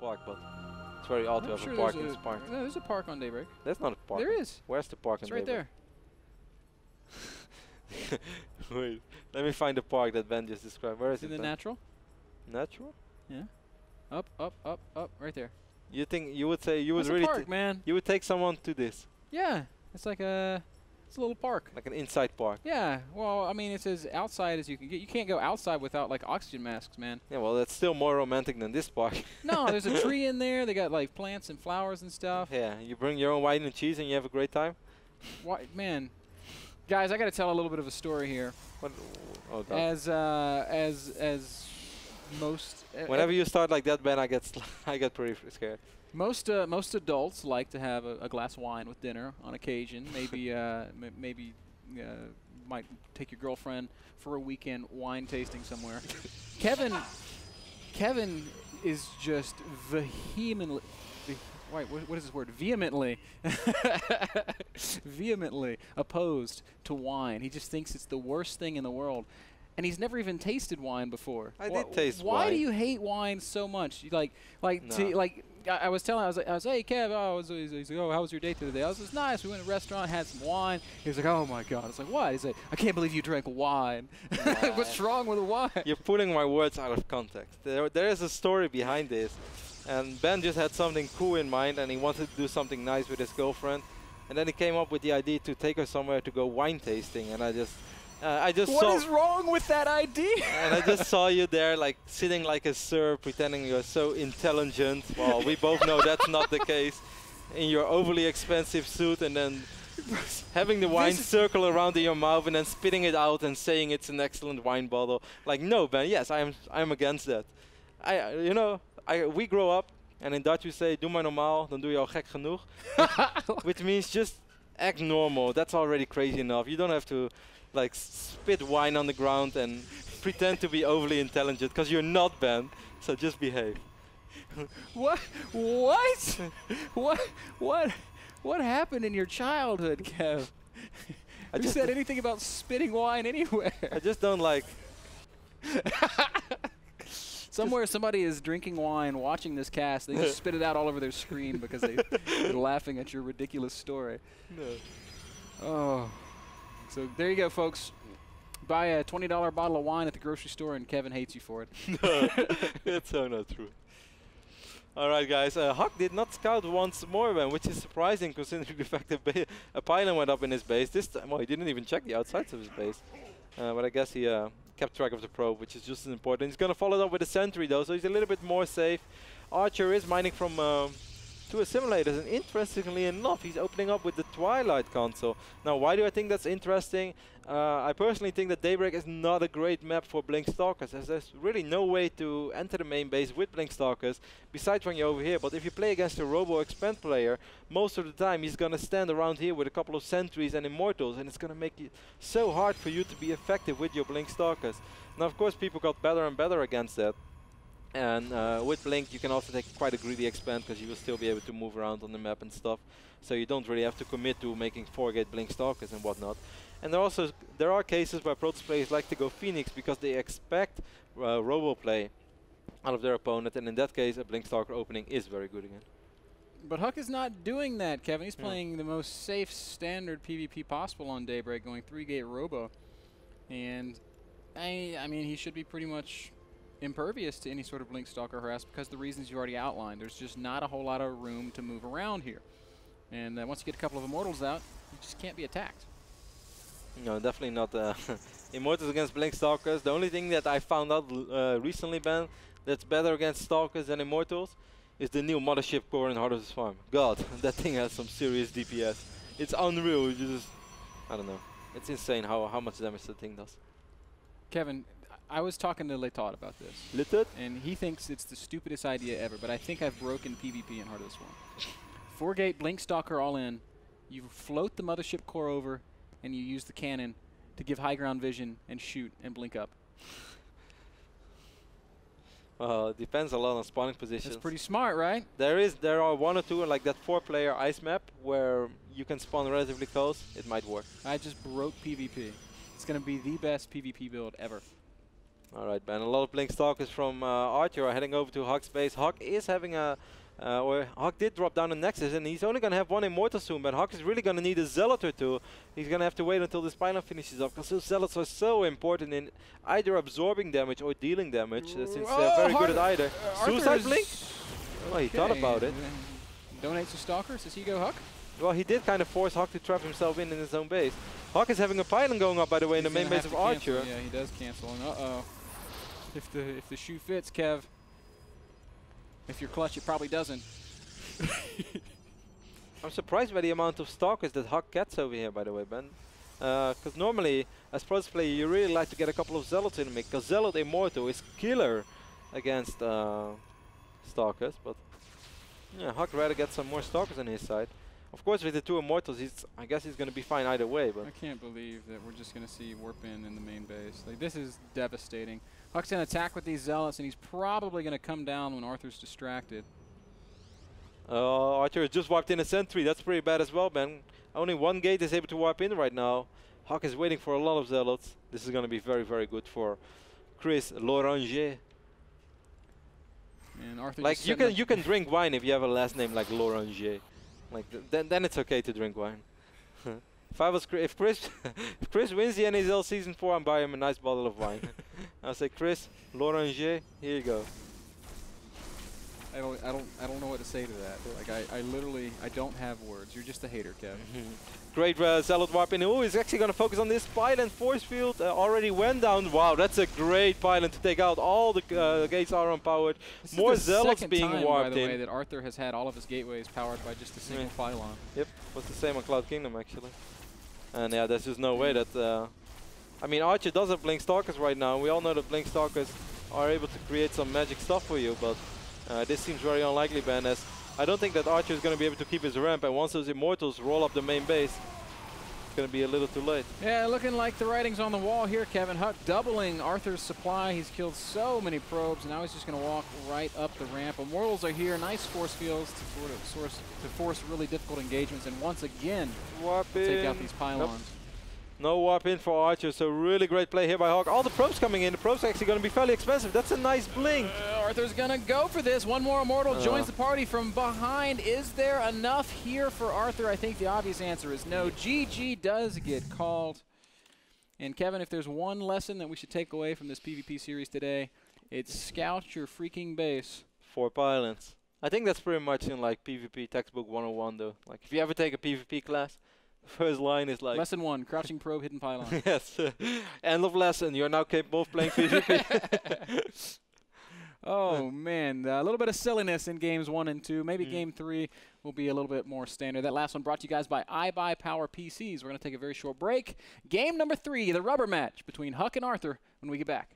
park, but it's very odd to have a park in this park. No, there's a park on Daybreak. That's not a park. There is. Where's the park on Daybreak? It's right there. Wait, let me find the park that Ben just described. Where is it? In the natural? Natural? Yeah. Up, up, up, up, right there. You think you would say you would That's really? A park, man. You would take someone to this? Yeah, it's like a little park. Like an inside park. Yeah. Well, I mean, it's as outside as you can get. You can't go outside without like oxygen masks, man. Yeah. Well, that's still more romantic than this park. No, there's a tree in there. They got like plants and flowers and stuff. Yeah. You bring your own wine and cheese and you have a great time. Why, man. Guys, I got to tell a little bit of a story here. What? Oh, as most. Whenever you start like that, Ben, I get pretty scared. Most adults like to have a glass of wine with dinner on occasion. Maybe maybe might take your girlfriend for a weekend wine tasting somewhere. Kevin is just vehemently. Wait, what is this word? Vehemently opposed to wine. He just thinks it's the worst thing in the world. And he's never even tasted wine before. I did taste wine. Why do you hate wine so much? You I was telling, I was like, hey Kev, he's like, oh, how was your date today? I was just nice. We went to a restaurant, had some wine. He was like, oh my God. I was like, what? He's like, I can't believe you drank wine. What's wrong with the wine? You're putting my words out of context. There is a story behind this. And Ben just had something cool in mind and he wanted to do something nice with his girlfriend. And then he came up with the idea to take her somewhere to go wine tasting. And I just saw. What is wrong with that idea? And I just saw you there, like sitting like a sir, pretending you're so intelligent. Well, we both know that's not the case. In your overly expensive suit, and then having the wine circle around in your mouth, and then spitting it out and saying it's an excellent wine bottle. Like, no, Ben. Yes, I'm against that. We grow up, and in Dutch we say, "Doe maar normaal, dan doe je al gek genoeg," which means just act normal. That's already crazy enough. You don't have to like spit wine on the ground and pretend to be overly intelligent, because you're not, Ben. So just behave. What? What happened in your childhood, Kev? Who said anything about spitting wine anywhere? I just don't like. Somewhere somebody is drinking wine, watching this cast. They just spit it out all over their screen because they're laughing at your ridiculous story. No. Oh. So there you go, folks. Buy a $20 bottle of wine at the grocery store, and Kevin hates you for it. No, it's so not true. All right, guys. Huck did not scout once more, man, which is surprising considering the fact that a pylon went up in his base. This time, well, he didn't even check the outsides of his base. But I guess he kept track of the probe, which is just as important. He's going to follow it up with a sentry, though, so he's a little bit more safe. Archer is mining from two assimilators, and interestingly enough, he's opening up with the Twilight console. Now, why do I think that's interesting? I personally think that Daybreak is not a great map for Blink Stalkers, as there's really no way to enter the main base with Blink Stalkers, besides when you're over here. But if you play against a Robo Expand player, most of the time he's going to stand around here with a couple of sentries and immortals, and it's going to make it so hard for you to be effective with your Blink Stalkers. Now, of course, people got better and better against that. And with Blink, you can also take quite a greedy expand, because you will still be able to move around on the map and stuff. So you don't really have to commit to making 4-gate Blink Stalkers and whatnot. And there are cases where Protoss players like to go Phoenix because they expect Robo play out of their opponent, and in that case, a Blink Stalker opening is very good again. But Huck is not doing that, Kevin. He's playing the most safe standard PvP possible on Daybreak, going 3-gate Robo. And I mean, he should be pretty much impervious to any sort of Blink Stalker harass because the reasons you already outlined. There's just not a whole lot of room to move around here. And once you get a couple of Immortals out, you just can't be attacked. No, definitely not Immortals against Blink Stalkers. The only thing that I found out recently, Ben, that's better against Stalkers than Immortals is the new Mothership Core in Heart of the Swarm. God, that thing has some serious DPS. It's unreal. You just, I don't know. It's insane how much damage that thing does. Kevin, I was talking to Letot about this. Letot? And he thinks it's the stupidest idea ever, but I think I've broken PvP in Heart of the Swarm. 4-gate Blink Stalker all in. You float the Mothership Core over, and you use the cannon to give high ground vision and shoot and blink up. Well, it depends a lot on spawning positions. That's pretty smart, right? There are one or two, like that 4-player ice map, where you can spawn relatively close. It might work. I just broke PvP. It's going to be the best PvP build ever. All right, Ben. A lot of Blink Stalkers from Archer are heading over to Huck's base. Huck is having a, or Huck did drop down a Nexus, and he's only going to have one Immortal soon, but Huck is really going to need a Zealot or two. He's going to have to wait until this pylon finishes off, because those Zealots are so important in either absorbing damage or dealing damage, since they're very good at either. Suicide Blink? Oh, he thought about it. Donates to Stalkers. Does he go Huck? Well, he did kind of force Huck to trap himself in his own base. Huck is having a pylon going up, by the way, in the main base of Archer. Yeah, he does cancel. And if the shoe fits, Kev. If you're clutch, it probably doesn't. I'm surprised by the amount of Stalkers that Huck gets over here, by the way, Ben. Because normally, as Pro's player, you really like to get a couple of Zealots in the mix, because Zealot Immortal is killer against Stalkers. But yeah, Huck rather get some more Stalkers on his side. Of course, with the two Immortals, I guess he's going to be fine either way. But I can't believe that we're just going to see Warp in the main base. Like, this is devastating. Huck's going to attack with these Zealots, and he's probably going to come down when Arthur's distracted. Archer has just warped in a sentry. That's pretty bad as well, Ben. Only one gate is able to warp in right now. Huck is waiting for a lot of Zealots. This is going to be very, very good for Chris Loranger. And Arthur, like, you can drink wine if you have a last name like Loranger. Like then it's okay to drink wine. If Chris wins the NASL Season 4, I'm buying him a nice bottle of wine. I'll say, Chris Loranger, here you go. I don't know what to say to that. Like, I literally don't have words. You're just a hater, Kevin. Great Zealot warp in. Oh, he's actually going to focus on this pylon. Force field already went down. Wow, that's a great pylon to take out. All the gates are unpowered. More Zealots being warped by the in. way, that Arthur has had all of his gateways powered by just a single pylon. Yep, was the same on Cloud Kingdom actually. And yeah, there's just no way that. I mean, Archer does have Blink Stalkers right now. We all know that Blink Stalkers are able to create some magic stuff for you, but this seems very unlikely, Ben, as I don't think that Archer is going to be able to keep his ramp, and once those Immortals roll up the main base, it's going to be a little too late. Yeah, looking like the writing's on the wall here, Kevin. Huck doubling Arthur's supply. He's killed so many probes, and now he's just going to walk right up the ramp. Immortals are here. Nice force fields to force really difficult engagements, and once again, take out these pylons. Nope. No warp in for Archer, so really great play here by Hawk. All the probes coming in. The probes are actually going to be fairly expensive. That's a nice blink. Arthur's going to go for this. One more Immortal joins the party from behind. Is there enough here for Arthur? I think the obvious answer is no. GG does get called. And Kevin, if there's one lesson that we should take away from this PvP series today, it's scout your freaking base. 4 pylons. I think that's pretty much in like PvP textbook 101 though. Like if you ever take a PvP class, the first line is like... Lesson 1, crouching probe, hidden pylon. Yes. End of lesson. You're now capable of playing PvP. Oh, man. A little bit of silliness in games 1 and 2. Maybe game 3 will be a little bit more standard. That last one brought to you guys by iBuyPower PCs. We're going to take a very short break. Game number 3, the rubber match between Huck and Arthur when we get back.